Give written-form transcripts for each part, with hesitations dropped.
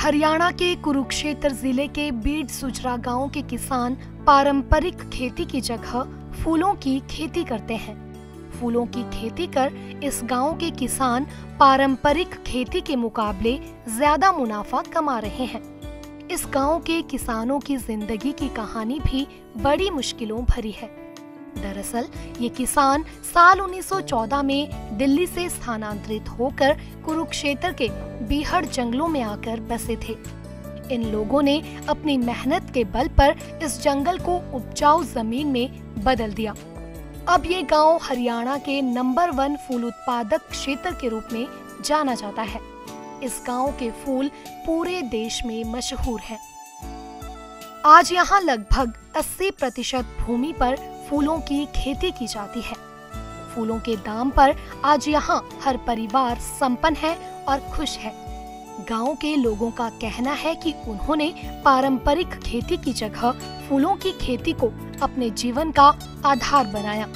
हरियाणा के कुरुक्षेत्र जिले के बीड सुजरा गांव के किसान पारंपरिक खेती की जगह फूलों की खेती करते हैं। फूलों की खेती कर इस गांव के किसान पारंपरिक खेती के मुकाबले ज्यादा मुनाफा कमा रहे हैं। इस गांव के किसानों की जिंदगी की कहानी भी बड़ी मुश्किलों भरी है। दरअसल ये किसान साल 1914 में दिल्ली से स्थानांतरित होकर कुरुक्षेत्र के बीहड़ जंगलों में आकर बसे थे। इन लोगों ने अपनी मेहनत के बल पर इस जंगल को उपजाऊ जमीन में बदल दिया। अब ये गांव हरियाणा के नंबर 1 फूल उत्पादक क्षेत्र के रूप में जाना जाता है। इस गांव के फूल पूरे देश में मशहूर हैं। आज यहाँ लगभग 80% भूमि पर फूलों की खेती की जाती है। फूलों के दाम पर आज यहाँ हर परिवार संपन्न है और खुश है। गांव के लोगों का कहना है कि उन्होंने पारंपरिक खेती की जगह फूलों की खेती को अपने जीवन का आधार बनाया।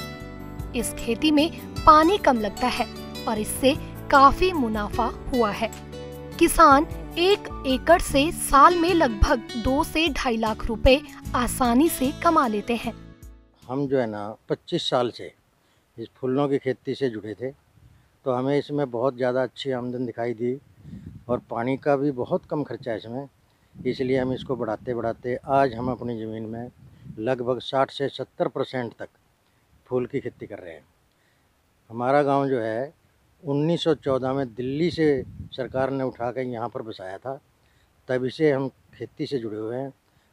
इस खेती में पानी कम लगता है और इससे काफी मुनाफा हुआ है। किसान 1 एकड़ से साल में लगभग 2 से 2.5 लाख रुपए आसानी से कमा लेते हैं। हम जो है ना 25 साल से इस फूलों की खेती से जुड़े थे, तो हमें इसमें बहुत ज़्यादा अच्छी आमदनी दिखाई दी और पानी का भी बहुत कम खर्चा है इसमें। इसलिए हम इसको बढ़ाते बढ़ाते आज हम अपनी ज़मीन में लगभग 60 से 70% तक फूल की खेती कर रहे हैं। हमारा गांव जो है 1914 में दिल्ली से सरकार ने उठा कर यहाँ पर बसाया था, तभी से हम खेती से जुड़े हुए हैं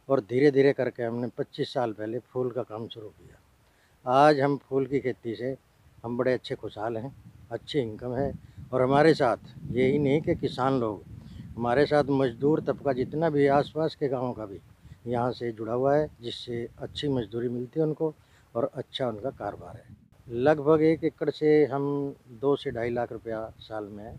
और धीरे धीरे करके हमने 25 साल पहले फूल का काम शुरू किया। आज हम फूल की खेती से हम बड़े अच्छे खुशहाल हैं, अच्छी इनकम है। और हमारे साथ यही नहीं कि किसान लोग, हमारे साथ मजदूर तबका जितना भी आसपास के गाँव का भी यहाँ से जुड़ा हुआ है, जिससे अच्छी मजदूरी मिलती है उनको और अच्छा उनका कारोबार है। लगभग 1 एकड़ से हम 2 से 2.5 लाख रुपया साल में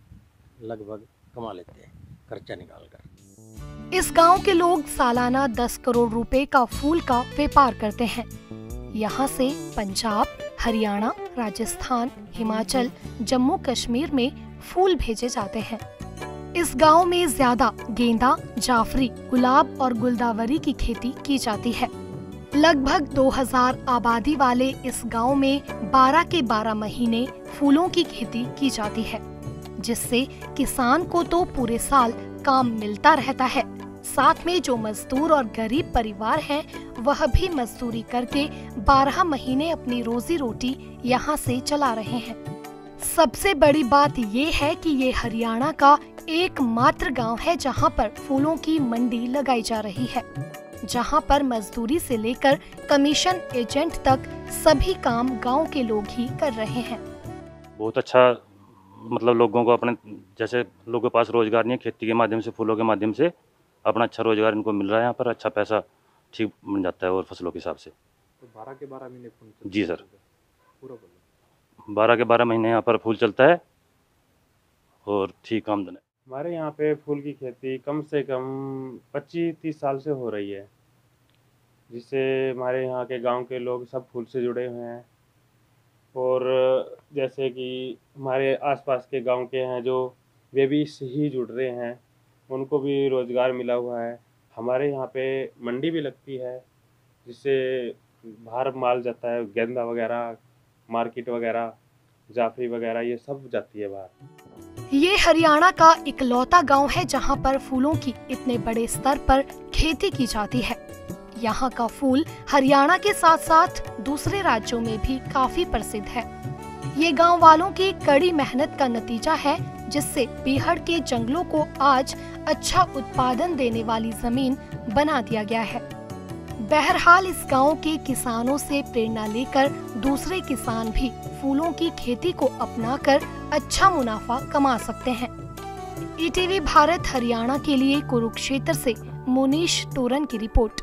लगभग कमा लेते हैं खर्चा निकाल कर। इस गांव के लोग सालाना 10 करोड़ रुपए का फूल का व्यापार करते हैं। यहाँ से पंजाब, हरियाणा, राजस्थान, हिमाचल, जम्मू कश्मीर में फूल भेजे जाते हैं। इस गांव में ज्यादा गेंदा, जाफरी, गुलाब और गुलदावरी की खेती की जाती है। लगभग 2000 आबादी वाले इस गांव में 12 के 12 महीने फूलों की खेती की जाती है, जिससे किसान को तो पूरे साल काम मिलता रहता है। साथ में जो मजदूर और गरीब परिवार हैं, वह भी मजदूरी करके 12 महीने अपनी रोजी रोटी यहाँ से चला रहे हैं। सबसे बड़ी बात ये है कि ये हरियाणा का एकमात्र गांव है जहाँ पर फूलों की मंडी लगाई जा रही है, जहाँ पर मजदूरी से लेकर कमीशन एजेंट तक सभी काम गांव के लोग ही कर रहे हैं। बहुत अच्छा, मतलब लोगों को अपने जैसे लोगों के पास रोजगार नहीं है, खेती के माध्यम से, फूलों के माध्यम से अपना अच्छा रोजगार इनको मिल रहा है। यहाँ पर अच्छा पैसा ठीक बन जाता है और फसलों के हिसाब से। तो 12 के 12 महीने फूल चलता है? जी सर, पूरा 12 के 12 महीने यहाँ पर फूल चलता है और ठीक आमदन है। हमारे यहाँ पे फूल की खेती कम से कम 25-30 साल से हो रही है, जिससे हमारे यहाँ के गांव के लोग सब फूल से जुड़े हुए हैं। और जैसे कि हमारे आसपास के गांव के हैं जो वे भी इससे ही जुड़ रहे हैं, उनको भी रोज़गार मिला हुआ है। हमारे यहाँ पे मंडी भी लगती है, जिससे बाहर माल जाता है, गेंदा वगैरह, मार्केट वगैरह, जाफरी वगैरह, ये सब जाती है बाहर। ये हरियाणा का इकलौता गांव है जहां पर फूलों की इतने बड़े स्तर पर खेती की जाती है। यहाँ का फूल हरियाणा के साथ साथ दूसरे राज्यों में भी काफी प्रसिद्ध है। ये गांव वालों की कड़ी मेहनत का नतीजा है, जिससे बीहड़ के जंगलों को आज अच्छा उत्पादन देने वाली जमीन बना दिया गया है। बहरहाल इस गांव के किसानों से प्रेरणा लेकर दूसरे किसान भी फूलों की खेती को अपनाकर अच्छा मुनाफा कमा सकते हैं। ईटीवी भारत हरियाणा के लिए कुरुक्षेत्र से मुनीश टोरन की रिपोर्ट।